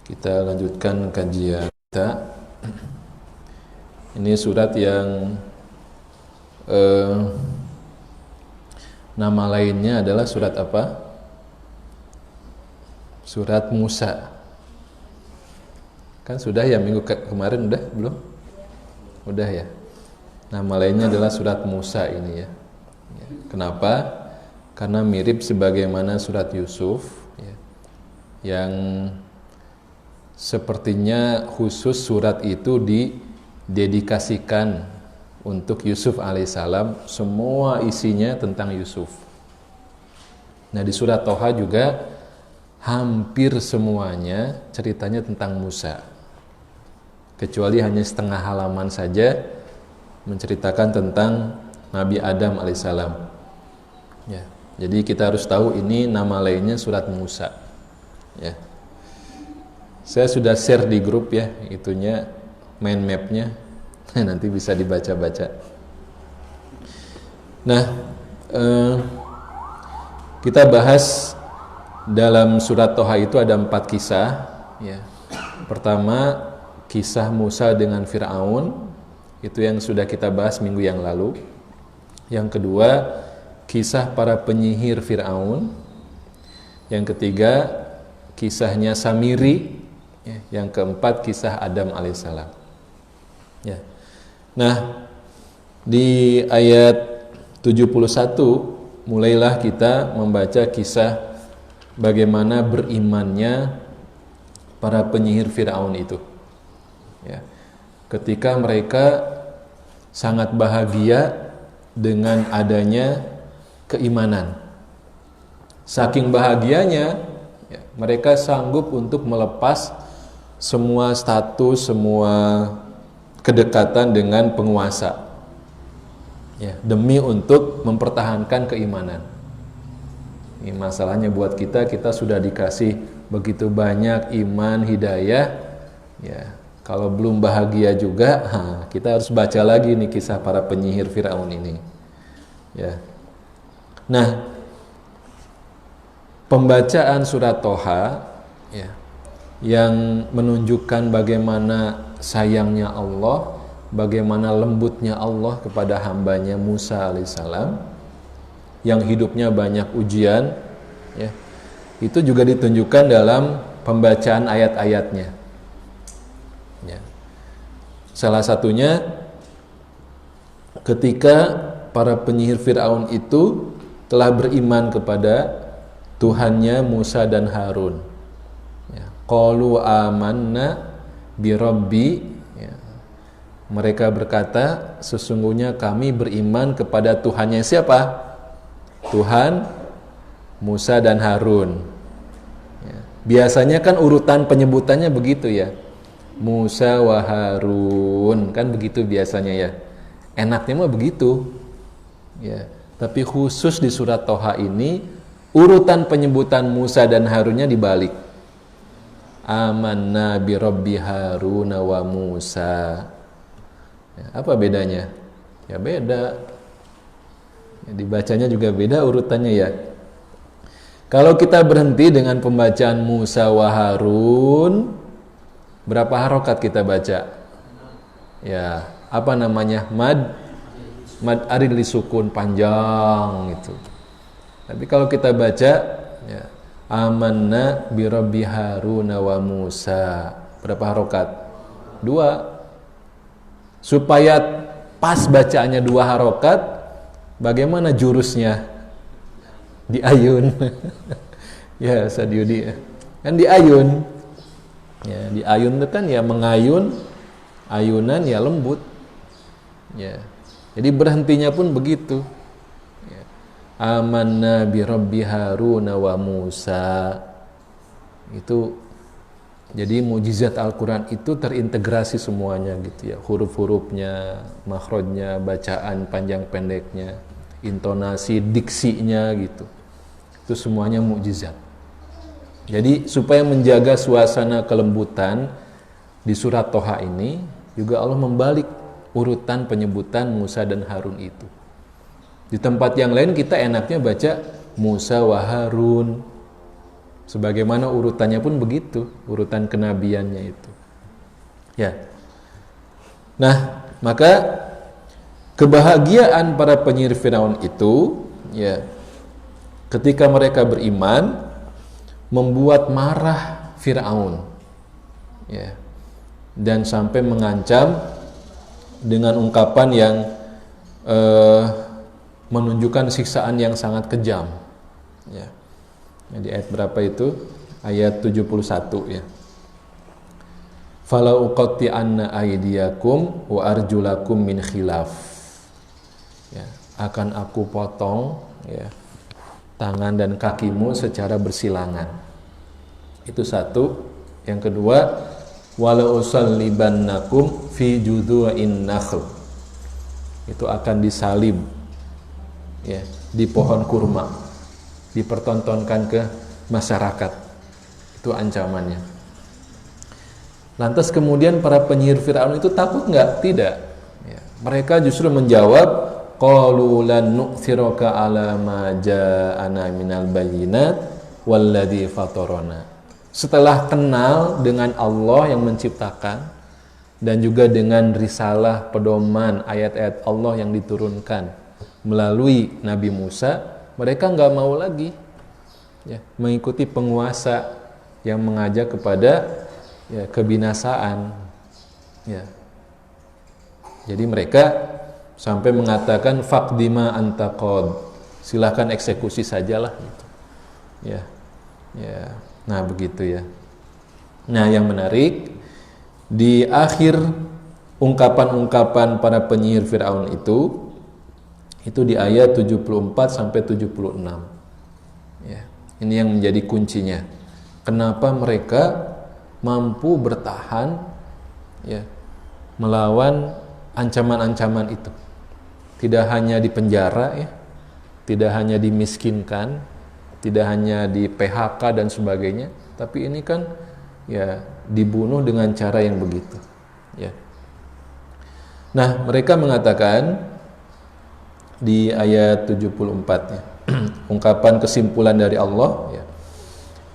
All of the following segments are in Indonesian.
Kita lanjutkan kajian kita. Ini surat yang nama lainnya adalah surat apa? Surat Musa. Kan sudah ya minggu kemarin udah belum? Udah ya. Nama lainnya adalah surat Musa ini ya. Kenapa? Karena mirip sebagaimana surat Yusuf ya, yang sepertinya khusus surat itu didedikasikan untuk Yusuf alaihissalam, semua isinya tentang Yusuf. Nah di surat Toha juga hampir semuanya ceritanya tentang Musa, kecuali hanya setengah halaman saja menceritakan tentang Nabi Adam alaihissalam. Ya, jadi kita harus tahu ini nama lainnya surat Musa. Ya. Saya sudah share di grup ya, itunya mind mapnya, nanti bisa dibaca-baca. Nah, kita bahas dalam surat Toha itu ada 4 kisah. Ya. Pertama, kisah Musa dengan Fir'aun, itu yang sudah kita bahas minggu yang lalu. Yang kedua, kisah para penyihir Fir'aun. Yang ketiga, kisahnya Samiri. Yang keempat, kisah Adam alaihissalam. Ya. Nah, di ayat 71 mulailah kita membaca kisah bagaimana berimannya para penyihir Fir'aun itu. Ya. Ketika mereka sangat bahagia dengan adanya keimanan. Saking bahagianya, ya, mereka sanggup untuk melepas semua status, semua kedekatan dengan penguasa, ya, demi untuk mempertahankan keimanan. Ini masalahnya buat kita sudah dikasih begitu banyak iman, hidayah, ya, kalau belum bahagia juga, kita harus baca lagi nih kisah para penyihir Fir'aun ini. Ya. Nah, pembacaan surat Toha, ya, yang menunjukkan bagaimana sayangnya Allah, bagaimana lembutnya Allah kepada hambanya Musa alaihissalam, yang hidupnya banyak ujian, ya, itu juga ditunjukkan dalam pembacaan ayat-ayatnya. Ya. Salah satunya ketika para penyihir Fir'aun itu telah beriman kepada Tuhannya Musa dan Harun. Qalu amanna bi Rabbi, ya. Mereka berkata, sesungguhnya kami beriman kepada Tuhannya siapa? Tuhan Musa dan Harun. Ya. Biasanya kan urutan penyebutannya begitu ya, Musa wa Harun, kan begitu biasanya ya. Enaknya mah begitu ya. Tapi khusus di surat Toha ini urutan penyebutan Musa dan Harunnya dibalik. Amanna bi Rabbi Harun wa Musa. Ya, apa bedanya? Ya beda. Ya, dibacanya juga beda urutannya ya. Kalau kita berhenti dengan pembacaan Musa wa Harun, berapa harokat kita baca? Ya, apa namanya? Mad arid li sukun, panjang itu. Tapi kalau kita baca, ya, Amanna bi Rabbi Harun wa Musa, berapa harokat? 2. Supaya pas bacaannya 2 harokat, bagaimana jurusnya? Diayun. Ya, Sadiudi kan diayun. Ya, diayun itu kan ya mengayun, ayunan ya lembut. Ya. Jadi berhentinya pun begitu. Amanna bi Rabbi Harun wa Musa. Itu jadi mukjizat Al-Quran itu terintegrasi semuanya gitu ya, huruf-hurufnya, makhrajnya, bacaan panjang pendeknya, intonasi, diksinya gitu, itu semuanya mukjizat. Jadi supaya menjaga suasana kelembutan di surat Toha ini juga Allah membalik urutan penyebutan Musa dan Harun itu. Di tempat yang lain kita enaknya baca Musa wa Harun. Sebagaimana urutannya pun begitu, urutan kenabiannya itu. Ya. Nah, maka kebahagiaan para penyihir Firaun itu, ya, ketika mereka beriman, membuat marah Firaun, ya, dan sampai mengancam dengan ungkapan yang menunjukkan siksaan yang sangat kejam, ya. Di ayat berapa itu? Ayat 71, ya. Fala uqatti'anna aydiyakum wa arjulakum min khilaf. Ya, akan aku potong, ya, tangan dan kakimu secara bersilangan. Itu satu. Yang kedua, wala usallibannakum fi judhu'in nakhl. Itu akan disalib, ya, di pohon kurma, dipertontonkan ke masyarakat. Itu ancamannya. Lantas kemudian para penyihir Firaun itu takut nggak? Tidak, ya. Mereka justru menjawab, qalu lan nu'thiraka ala ma ja'ana minal bayyinat walladzi fatarana. Setelah kenal dengan Allah yang menciptakan dan juga dengan risalah, pedoman, ayat-ayat Allah yang diturunkan melalui Nabi Musa, mereka nggak mau lagi, ya, mengikuti penguasa yang mengajak kepada, ya, kebinasaan, ya. Jadi mereka sampai mengatakan faqdima anta qad, silakan eksekusi sajalah, gitu. Ya, ya. Nah begitu, ya. Nah yang menarik, di akhir ungkapan-ungkapan para penyihir Firaun itu di ayat 74 sampai 76. Ya, ini yang menjadi kuncinya. Kenapa mereka mampu bertahan, ya, melawan ancaman-ancaman itu? Tidak hanya di penjara, ya, tidak hanya dimiskinkan, tidak hanya di PHK dan sebagainya, tapi ini kan, ya, dibunuh dengan cara yang begitu, ya. Nah, mereka mengatakan di ayat 74-nya, ungkapan kesimpulan dari Allah, ya,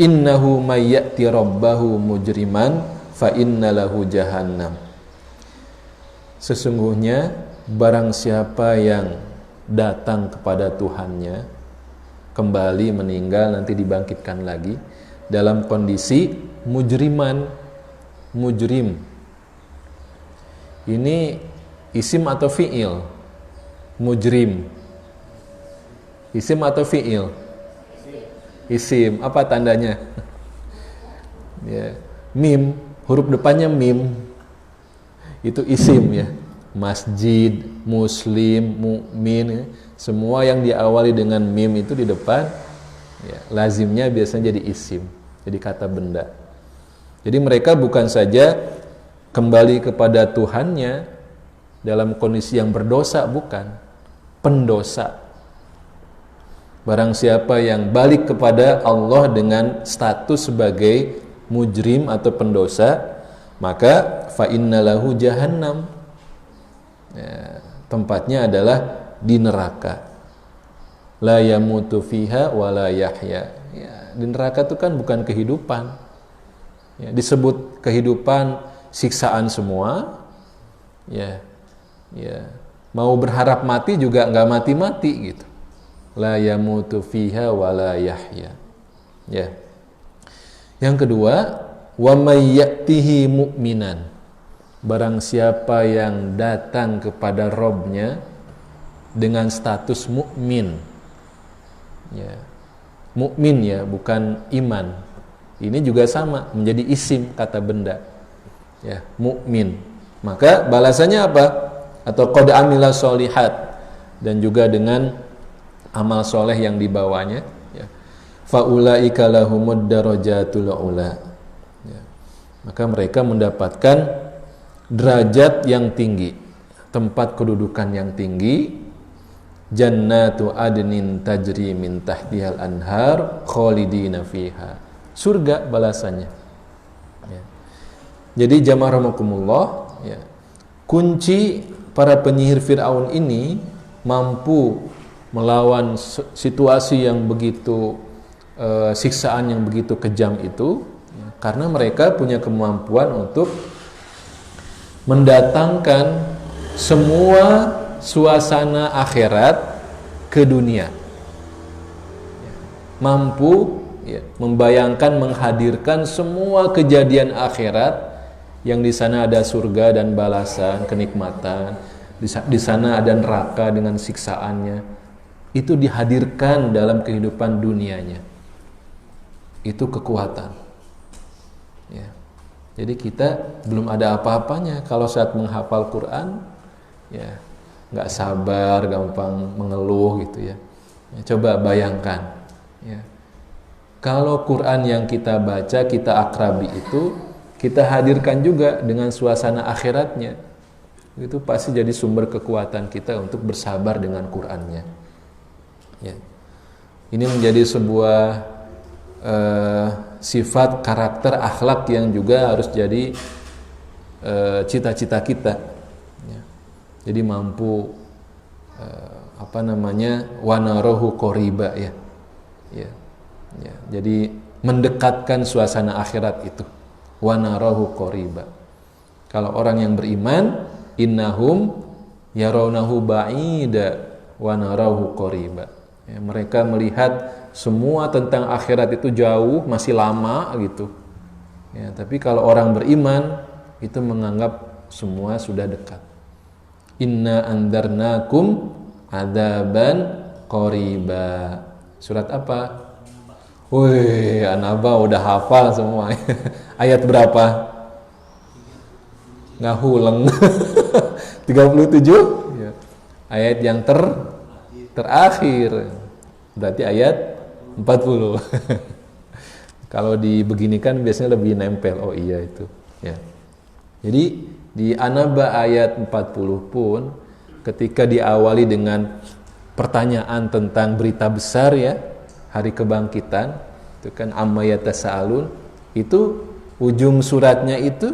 innahu may ya'ti rabbahu mujriman fa innalahu jahannam. Sesungguhnya barang siapa yang datang kepada Tuhannya, kembali meninggal, nanti dibangkitkan lagi dalam kondisi mujriman. Mujrim ini isim atau fi'il? Mujrim isim atau fi'il? Isim. Apa tandanya? Ya, mim, huruf depannya mim, itu isim, ya. Masjid, muslim, mukmin, semua yang diawali dengan mim itu di depan, ya, lazimnya biasanya jadi isim, jadi kata benda. Jadi mereka bukan saja kembali kepada Tuhannya dalam kondisi yang berdosa, bukan, pendosa. Barang siapa yang balik kepada Allah dengan status sebagai mujrim atau pendosa, maka fa innalahu jahannam, ya, tempatnya adalah di neraka. La yamutu fiha wa la yahya. Ya, di neraka itu kan bukan kehidupan. Ya, disebut kehidupan siksaan semua, ya, ya. Mau berharap mati juga nggak mati-mati, gitu. La yamutu fiha wa la yahya. Ya. Yang kedua, wa may ya'tihi mu'minan. Barang siapa yang datang kepada Robnya dengan status mukmin, ya, mukmin, ya, bukan iman. Ini juga sama, menjadi isim, kata benda, ya, mukmin. Maka balasannya apa? Atau qad amila sholihat, dan juga dengan amal soleh yang dibawanya, ya. Faulaika lahumud darajatul ula, ya. Maka mereka mendapatkan derajat yang tinggi, tempat kedudukan yang tinggi. Jannatu adnin tajri min tahtihal anhar khalidina fiha. Surga balasannya, ya. Jadi jamaah rahimakumullah, ya, kunci para penyihir Fir'aun ini mampu melawan situasi yang begitu siksaan yang begitu kejam itu, ya, karena mereka punya kemampuan untuk mendatangkan semua suasana akhirat ke dunia, ya, mampu ya, membayangkan, menghadirkan semua kejadian akhirat yang di sana ada surga dan balasan, kenikmatan, di sana ada neraka dengan siksaannya, itu dihadirkan dalam kehidupan dunianya. Itu kekuatan. Ya. Jadi kita belum ada apa-apanya kalau saat menghafal Quran, ya nggak sabar, gampang mengeluh gitu ya. Ya, coba bayangkan, ya. Kalau Quran yang kita baca, kita akrabi itu, kita hadirkan juga dengan suasana akhiratnya, itu pasti jadi sumber kekuatan kita untuk bersabar dengan Qurannya. Ya. Ini menjadi sebuah sifat, karakter, akhlak yang juga harus jadi cita-cita kita. Ya. Jadi mampu wanarahu qoriba, ya. Ya. Ya. Jadi mendekatkan suasana akhirat itu. Wanarahu qoriba. Kalau orang yang beriman, innahum yarawnahu ba'ida wa narahu qoriba. Ya, mereka melihat semua tentang akhirat itu jauh, masih lama gitu. Ya, tapi kalau orang beriman itu menganggap semua sudah dekat. Inna andarnakum adzaban qoriba. Surat apa? Wih, Anaba udah hafal semua. Ayat berapa? Nggak huleng. 37 ya. Ayat yang terakhir, berarti ayat 40. Kalau dibeginikan biasanya lebih nempel. Oh iya itu ya. Jadi di An-Naba ayat 40 pun ketika diawali dengan pertanyaan tentang berita besar, ya, hari kebangkitan, itu kan amma yatasaalun, itu ujung suratnya itu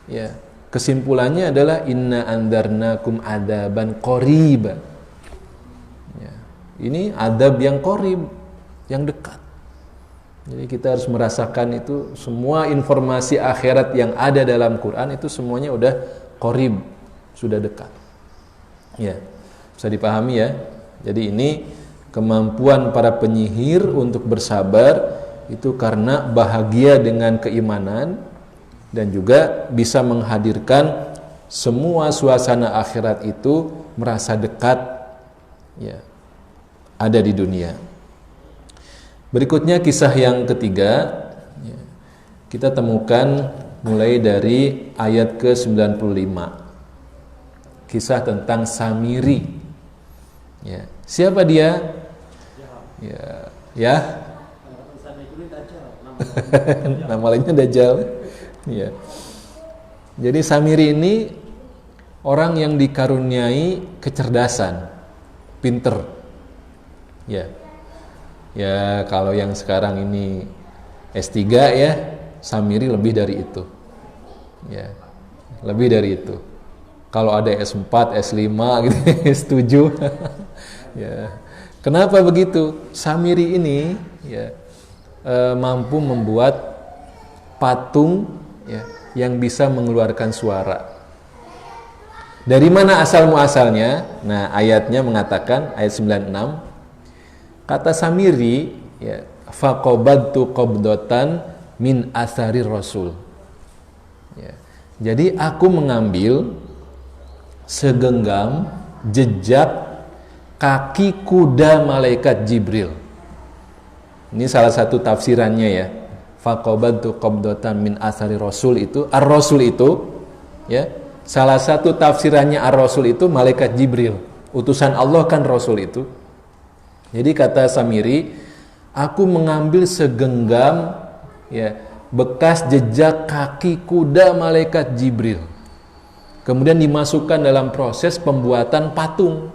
ya, kesimpulannya adalah inna andarnakum adaban qoriba. Ya, ini adab yang qorib, yang dekat. Jadi kita harus merasakan itu semua informasi akhirat yang ada dalam Quran itu semuanya udah qorib, sudah dekat. Ya, bisa dipahami ya. Jadi ini kemampuan para penyihir untuk bersabar itu karena bahagia dengan keimanan dan juga bisa menghadirkan semua suasana akhirat itu merasa dekat, ya, ada di dunia. Berikutnya kisah yang ketiga, ya, kita temukan mulai dari ayat ke-95. Kisah tentang Samiri. Ya, siapa dia? Ya. Nama lainnya Dajjal. Ya. Jadi Samiri ini orang yang dikaruniai kecerdasan, pinter. Ya. Ya, kalau yang sekarang ini S3 ya, Samiri lebih dari itu. Ya. Lebih dari itu. Kalau ada S4, S5 gitu, S7. Ya. Kenapa begitu? Samiri ini ya mampu membuat patung, ya, yang bisa mengeluarkan suara. Dari mana asal muasalnya? Nah, ayatnya mengatakan, ayat 96, kata Samiri, ya, faqabadtu qabdatan min athari rasul. Ya. Jadi aku mengambil segenggam jejak kaki kuda malaikat Jibril. Ini salah satu tafsirannya ya. Faqabadtu qabdatan min athari rasul itu, ar-rasul itu, ya, salah satu tafsirannya ar-rasul itu malaikat Jibril. Utusan Allah kan rasul itu. Jadi kata Samiri, aku mengambil segenggam, ya, bekas jejak kaki kuda malaikat Jibril. Kemudian dimasukkan dalam proses pembuatan patung.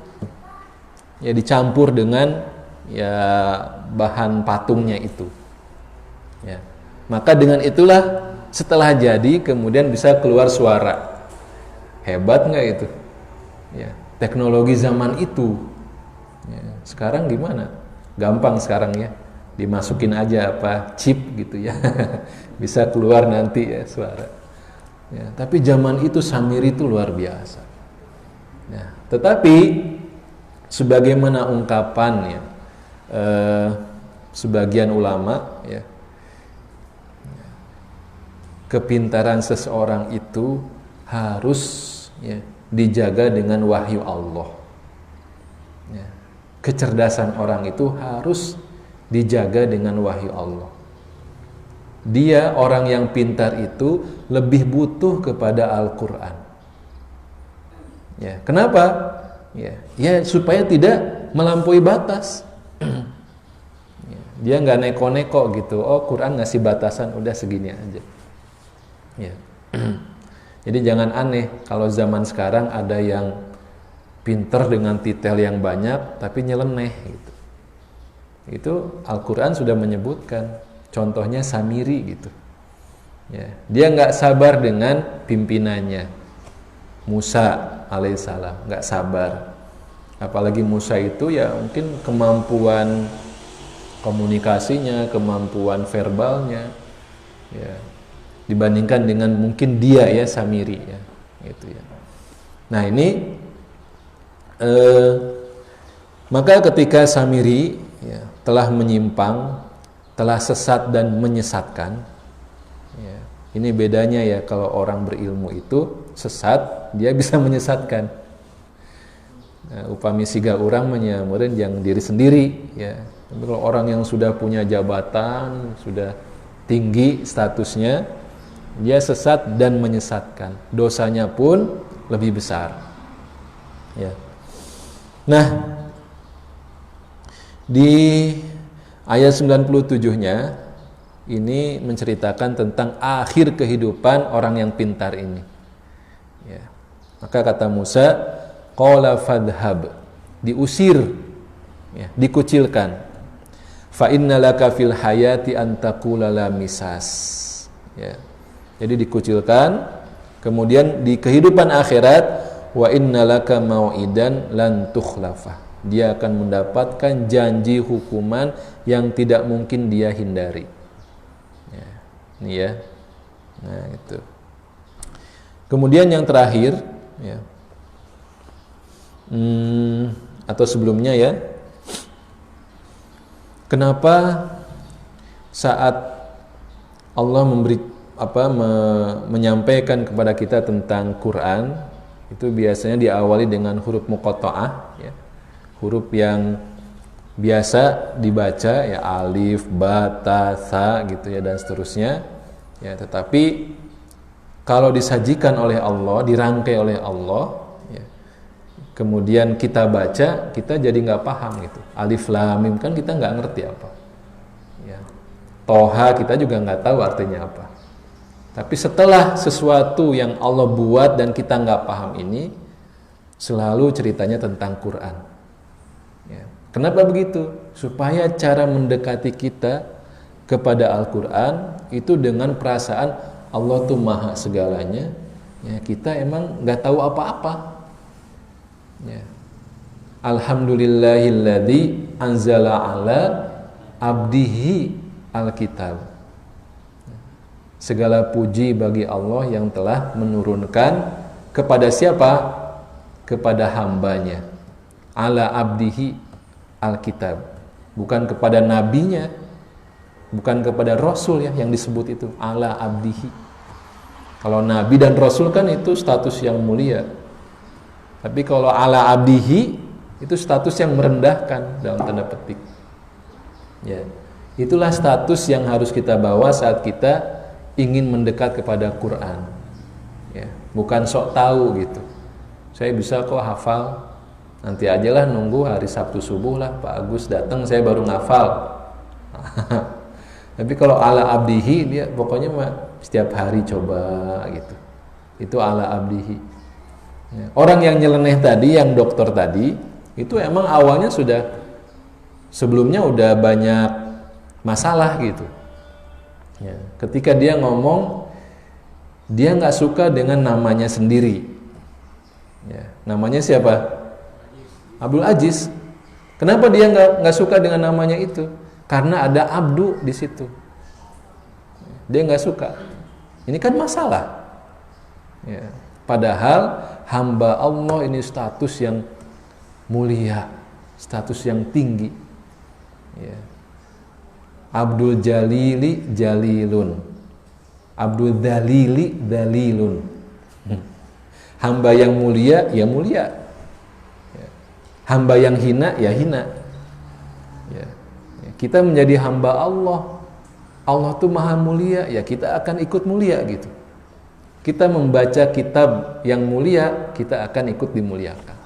Ya, dicampur dengan ya bahan patungnya itu. Ya. Maka dengan itulah setelah jadi kemudian bisa keluar suara. Hebat nggak itu? Ya, teknologi zaman itu. Ya, sekarang gimana? Gampang sekarang ya. dimasukin aja apa chip gitu ya, bisa keluar nanti ya suara. Ya, tapi zaman itu Samiri itu luar biasa. Ya, tetapi sebagaimana ungkapan ya sebagian ulama ya, kepintaran seseorang itu harus ya, dijaga dengan wahyu Allah. Ya, kecerdasan orang itu harus dijaga dengan wahyu Allah. Dia orang yang pintar itu lebih butuh kepada Al-Quran. Ya, kenapa? Ya supaya tidak melampaui batas. Ya, dia nggak neko-neko gitu. Oh, Quran ngasih batasan, udah segini aja. Ya. Jadi jangan aneh kalau zaman sekarang ada yang pinter dengan titel yang banyak tapi nyeleneh gitu. Itu Al-Quran sudah menyebutkan, contohnya Samiri gitu. Ya, dia nggak sabar dengan pimpinannya Musa alaihissalam, nggak sabar. Apalagi Musa itu ya mungkin kemampuan komunikasinya, kemampuan verbalnya, ya dibandingkan dengan mungkin dia ya Samiri ya, gitu ya. Nah ini maka ketika Samiri ya, telah menyimpang, telah sesat dan menyesatkan. Ya, ini bedanya ya kalau orang berilmu itu sesat, dia bisa menyesatkan. Nah, upami siga orang menyamurin yang diri sendiri. Ya, tapi kalau orang yang sudah punya jabatan, sudah tinggi statusnya, dia sesat dan menyesatkan. Dosanya pun lebih besar. Ya. Nah, di ayat 97-nya ini menceritakan tentang akhir kehidupan orang yang pintar ini. Ya. Maka kata Musa, qala fadhhab, diusir, ya, dikucilkan. Fa innalaka fil hayati an taqula la misas. Ya. Jadi dikucilkan, kemudian di kehidupan akhirat wa innalaka mau'idan lan tukhlafah. Dia akan mendapatkan janji hukuman yang tidak mungkin dia hindari. Ya, ini ya. Nah, itu. Kemudian yang terakhir, ya. Atau sebelumnya ya. Kenapa saat Allah menyampaikan kepada kita tentang Quran itu biasanya diawali dengan huruf muqatta'ah ya. Huruf yang biasa dibaca ya, alif, ba, ta, tha gitu ya, dan seterusnya ya. Tetapi kalau disajikan oleh Allah, dirangkai oleh Allah ya, kemudian kita baca, kita jadi nggak paham gitu. Alif lam mim kan kita nggak ngerti apa ya. Toha kita juga nggak tahu artinya apa. Tapi setelah sesuatu yang Allah buat dan kita nggak paham ini, selalu ceritanya tentang Quran. Ya. Kenapa begitu? Supaya cara mendekati kita kepada Al-Quran itu dengan perasaan Allah tuh maha segalanya. Ya, kita emang nggak tahu apa-apa. Ya. Alhamdulillahilladzi anzala ala abdihi al-kitab. Segala puji bagi Allah yang telah menurunkan kepada siapa? Kepada hambanya. Ala abdihi al-kitab. Bukan kepada nabinya, bukan kepada rasul ya yang disebut itu. Ala abdihi. Kalau nabi dan rasul kan itu status yang mulia. Tapi kalau ala abdihi itu status yang merendahkan dalam tanda petik. Ya. Itulah status yang harus kita bawa saat kita ingin mendekat kepada Quran, ya, bukan sok tahu gitu. Saya bisa kok hafal, nanti ajalah nunggu hari Sabtu subuh lah Pak Agus datang saya baru ngafal. Tapi kalau ala abdihi dia pokoknya setiap hari coba gitu. Itu ala abdihi. Ya. Orang yang nyeleneh tadi, yang dokter tadi, itu emang awalnya sudah sebelumnya udah banyak masalah gitu. Ya, ketika dia ngomong, dia nggak suka dengan namanya sendiri. Ya, namanya siapa? Abdul Aziz. Kenapa dia nggak suka dengan namanya itu? karena ada abdu di situ. Dia nggak suka. Ini kan masalah. Ya. Padahal hamba Allah ini status yang mulia, status yang tinggi. Ya. Abdul Jalili Jalilun, Abdul Dalili Dalilun. Hamba yang mulia ya mulia, ya. Hamba yang hina ya hina. Ya. Kita menjadi hamba Allah. Allah tuh maha mulia, ya kita akan ikut mulia gitu. Kita membaca kitab yang mulia, kita akan ikut dimuliakan.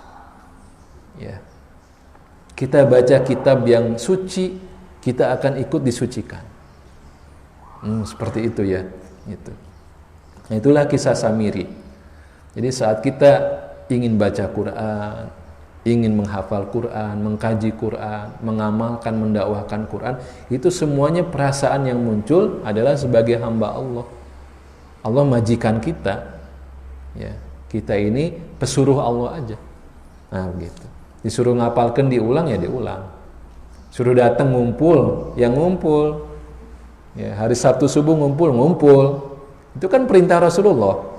Ya. Kita baca kitab yang suci, kita akan ikut disucikan. Seperti itu ya. Itu. Nah, itulah kisah Samiri. Jadi saat kita ingin baca Quran, ingin menghafal Quran, mengkaji Quran, mengamalkan, mendakwahkan Quran, itu semuanya perasaan yang muncul adalah sebagai hamba Allah. Allah majikan kita. Ya, kita ini pesuruh Allah aja. Nah, begitu. Disuruh ngapalkan diulang ya diulang. Suruh datang ngumpul, ya ngumpul. Ya, hari Sabtu subuh ngumpul. Itu kan perintah Rasulullah.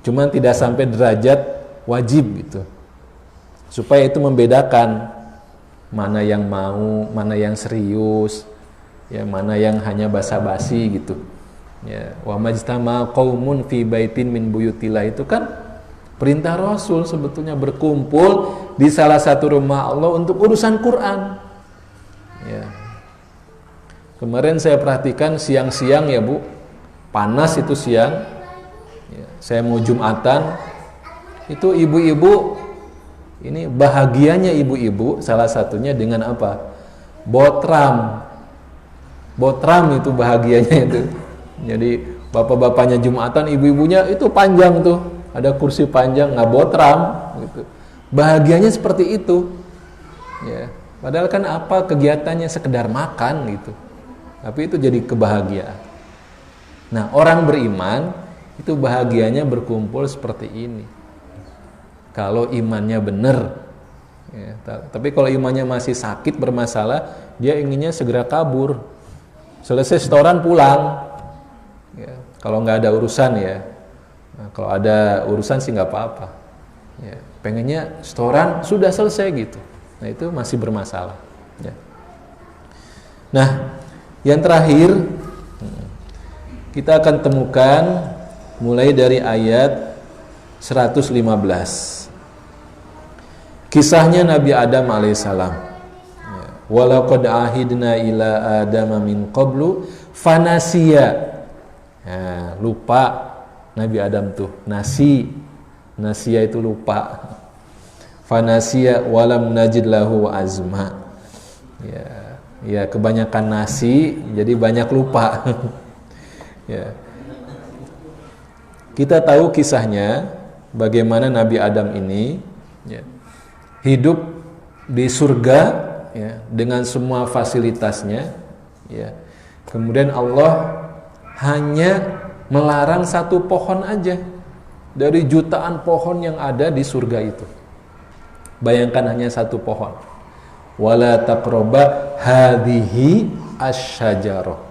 Cuman tidak sampai derajat wajib gitu. Supaya itu membedakan mana yang mau, mana yang serius, ya mana yang hanya basa-basi gitu. Ya, wa majtama qaumun fi baitin min buyutillah itu kan perintah Rasul sebetulnya berkumpul di salah satu rumah Allah untuk urusan Quran. Ya. Kemarin saya perhatikan siang-siang ya Bu, panas itu siang. Ya, saya mau Jumatan, itu ibu-ibu ini bahagianya ibu-ibu salah satunya dengan apa? Botram. Botram itu bahagianya itu. Jadi bapak-bapaknya Jumatan, ibu-ibunya itu panjang tuh, ada kursi panjang nggak botram gitu. Bahagianya seperti itu. Ya, padahal kan apa kegiatannya sekedar makan gitu. Tapi itu jadi kebahagiaan. Nah, orang beriman itu bahagianya berkumpul seperti ini. Kalau imannya benar, ya, tapi kalau imannya masih sakit bermasalah, dia inginnya segera kabur, selesai setoran pulang. Ya, kalau nggak ada urusan ya, nah, kalau ada urusan sih nggak apa-apa. Ya, pengennya setoran sudah selesai gitu. Nah itu masih bermasalah. Ya. Nah, yang terakhir kita akan temukan mulai dari ayat 115. Kisahnya Nabi Adam alaihissalam. Walaqad ahidna ila Adama min qablu fanasiya. Nah, lupa Nabi Adam tuh. Nasiya itu lupa. Fanasiya walam najid lahu azma. Ya kebanyakan nasi jadi banyak lupa. Ya. Kita tahu kisahnya bagaimana Nabi Adam ini ya, hidup di surga ya, dengan semua fasilitasnya ya. Kemudian Allah hanya melarang satu pohon aja dari jutaan pohon yang ada di surga itu. Bayangkan hanya satu pohon. Wala taqraba hadhihi asyajarah.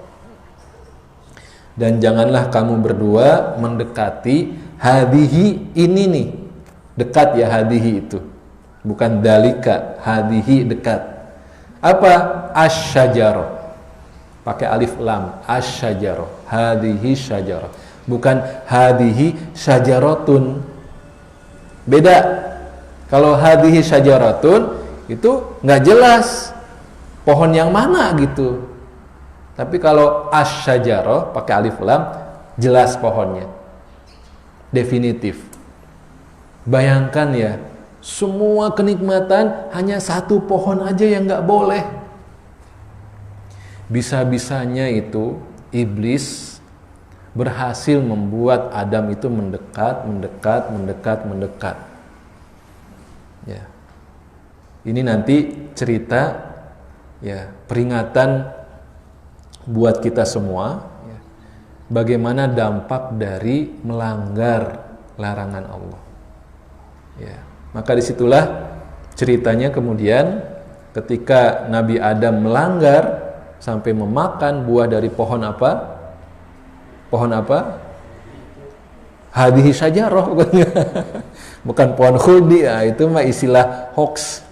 Dan janganlah kamu berdua mendekati hadhihi ini nih. Dekat ya hadhihi itu. Bukan dalika, hadhihi dekat. Apa? Asyajarah. Pakai alif lam, asyajarah. Hadhihi syajarah. Bukan hadhihi syajaratun. Beda. Kalau hadhihi syajaratun itu nggak jelas pohon yang mana gitu. Tapi kalau asyajarah pakai alif lam jelas pohonnya. Definitif. Bayangkan ya, semua kenikmatan hanya satu pohon aja yang nggak boleh. Bisa-bisanya itu iblis berhasil membuat Adam itu mendekat. Ya. Ini nanti cerita ya, peringatan buat kita semua ya, bagaimana dampak dari melanggar larangan Allah. Ya, maka disitulah ceritanya kemudian ketika Nabi Adam melanggar sampai memakan buah dari pohon apa? Pohon apa? Hadhihi syajarah. Bukan pohon khuldi, ya, itu mah istilah hoax.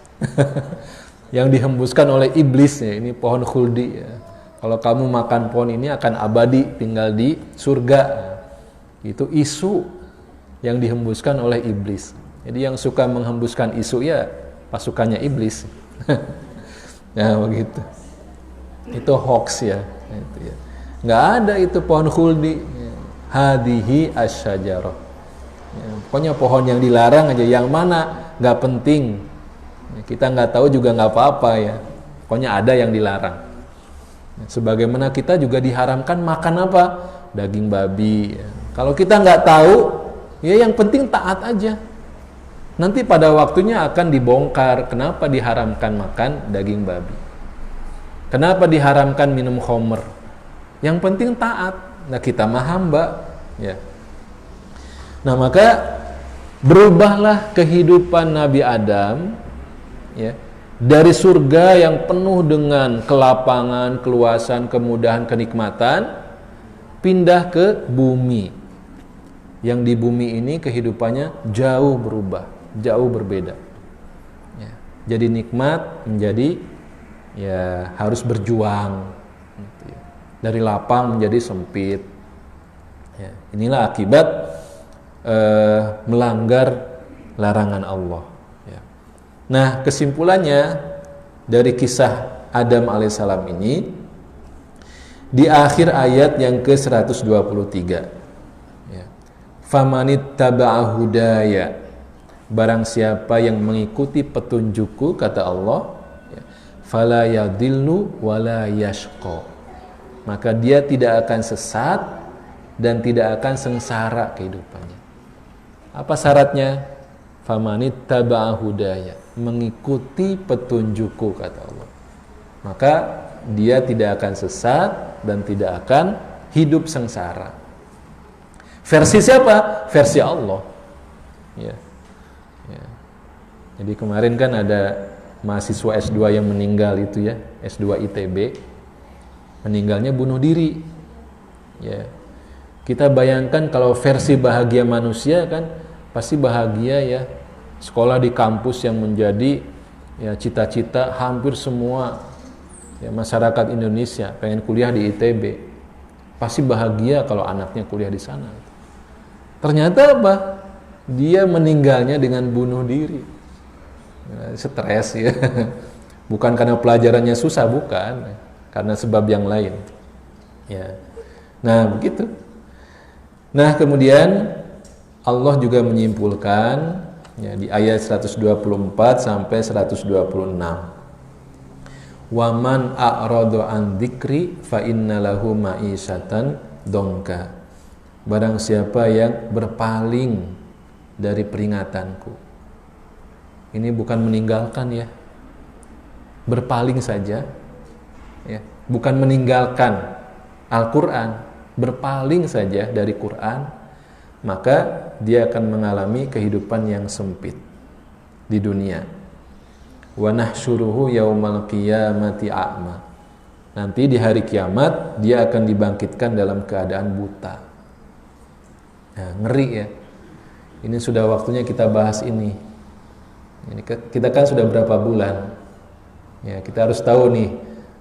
Yang dihembuskan oleh iblis, ya. Ini pohon khuldi, ya. Kalau kamu makan pohon ini akan abadi tinggal di surga. Itu isu yang dihembuskan oleh iblis. Jadi yang suka menghembuskan isu ya pasukannya iblis. Nah begitu. Itu hoax ya. Itu ya. Nggak ada itu pohon khuldi. Hadihi asyajarah. Ya, pokoknya pohon yang dilarang aja. Yang mana nggak penting. Kita nggak tahu juga nggak apa-apa ya. Pokoknya ada yang dilarang. Sebagaimana kita juga diharamkan makan apa? Daging babi. Ya. Kalau kita nggak tahu, ya yang penting taat aja. Nanti pada waktunya akan dibongkar kenapa diharamkan makan daging babi. Kenapa diharamkan minum khamr. Yang penting taat. Nah kita mah hamba. Ya. Nah maka berubahlah kehidupan Nabi Adam. Ya. Dari surga yang penuh dengan kelapangan, keluasan, kemudahan, kenikmatan, pindah ke bumi. Yang di bumi ini kehidupannya jauh berubah, jauh berbeda. Ya. Jadi nikmat menjadi ya harus berjuang. Dari lapang menjadi sempit. Ya. Inilah akibat melanggar larangan Allah. Nah, kesimpulannya dari kisah Adam alaihissalam ini di akhir ayat yang ke-123. Ya. Famanittaba'a hudaya. Barang siapa yang mengikuti petunjukku kata Allah, ya, fala yadillu wala yashqa. Maka dia tidak akan sesat dan tidak akan sengsara kehidupannya. Apa syaratnya? Famanittaba'a hudaya. Mengikuti petunjukku kata Allah, maka dia tidak akan sesat dan tidak akan hidup sengsara. Versi siapa? Versi Allah. Ya. Ya. Jadi kemarin kan ada mahasiswa S2 yang meninggal itu ya, S2 ITB, meninggalnya bunuh diri. Ya. Kita bayangkan kalau versi bahagia manusia kan pasti bahagia ya. Sekolah di kampus yang menjadi ya cita-cita hampir semua ya, masyarakat Indonesia pengen kuliah di ITB. Pasti bahagia kalau anaknya kuliah di sana. Ternyata apa? Dia meninggalnya dengan bunuh diri. Ya, stres ya. Bukan karena pelajarannya susah, bukan. Karena sebab yang lain. Ya. Nah, begitu. Nah, kemudian Allah juga menyimpulkan ya, di ayat 124 sampai 126. Waman a'radu an dzikri fa innalahu ma'isyatan dongka. Barang siapa yang berpaling dari peringatanku. Ini bukan meninggalkan ya. Berpaling saja. Ya, bukan meninggalkan Al-Qur'an, berpaling saja dari Quran. Maka dia akan mengalami kehidupan yang sempit di dunia. Wa nahsyuruhu yaumal qiyamati a'ma. Nanti di hari kiamat dia akan dibangkitkan dalam keadaan buta. Nah, ngeri ya. Ini sudah waktunya kita bahas ini. Kita kan sudah berapa bulan. Ya, kita harus tahu nih,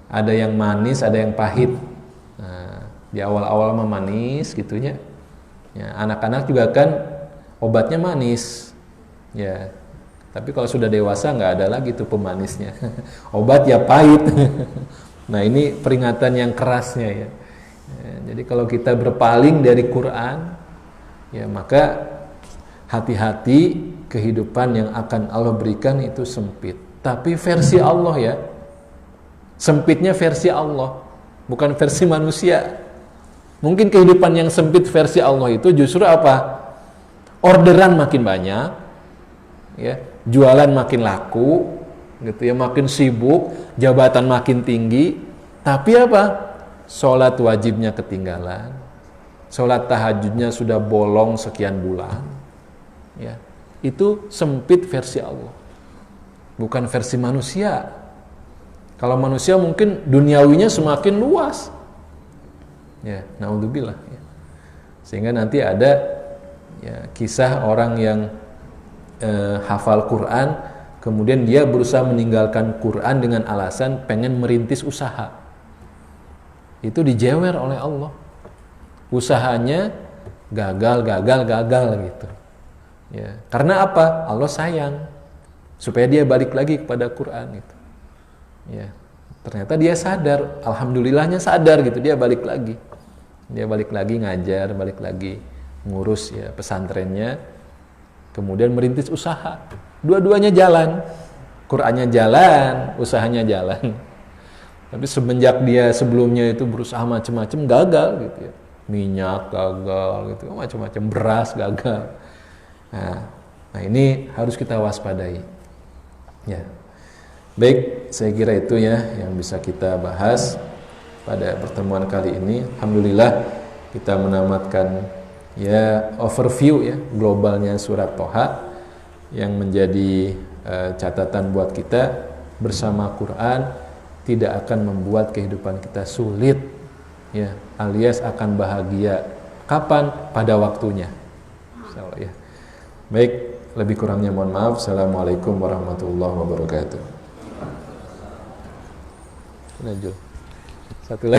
ada yang manis, ada yang pahit. Nah, di awal-awal mah manis gitunya. Ya, anak-anak juga kan obatnya manis, ya. Tapi kalau sudah dewasa nggak ada lagi tuh pemanisnya. Obat ya pahit. Nah ini peringatan yang kerasnya ya. Ya. Jadi kalau kita berpaling dari Quran, ya maka hati-hati kehidupan yang akan Allah berikan itu sempit. Tapi versi Allah ya, sempitnya versi Allah, bukan versi manusia. Mungkin kehidupan yang sempit versi Allah itu justru apa? Orderan makin banyak, ya, jualan makin laku, gitu ya, makin sibuk, jabatan makin tinggi, tapi apa? Sholat wajibnya ketinggalan, sholat tahajudnya sudah bolong sekian bulan, ya, itu sempit versi Allah, bukan versi manusia. Kalau manusia mungkin duniawinya semakin luas. Ya, naudzubillah. Ya. Sehingga nanti ada ya, kisah orang yang hafal Quran, kemudian dia berusaha meninggalkan Quran dengan alasan pengen merintis usaha. Itu dijewer oleh Allah. Usahanya gagal gitu. Ya, karena apa? Allah sayang supaya dia balik lagi kepada Quran gitu. Ya, ternyata dia sadar, alhamdulillahnya sadar gitu, dia balik lagi ngajar, balik lagi ngurus ya pesantrennya, kemudian merintis usaha. Dua-duanya jalan, Qurannya jalan, usahanya jalan. Tapi semenjak dia sebelumnya itu berusaha macam-macam, gagal gitu ya. Minyak gagal gitu, macam-macam, beras gagal. Nah ini harus kita waspadai. Ya. Baik, saya kira itu ya yang bisa kita bahas pada pertemuan kali ini. Alhamdulillah kita menamatkan ya overview ya globalnya surat Thaha yang menjadi catatan buat kita, bersama Quran tidak akan membuat kehidupan kita sulit ya, alias akan bahagia. Kapan? Pada waktunya. Insyaallah ya. Baik, lebih kurangnya mohon maaf. Assalamualaikum warahmatullahi wabarakatuh. Lanjut. Satu lagi.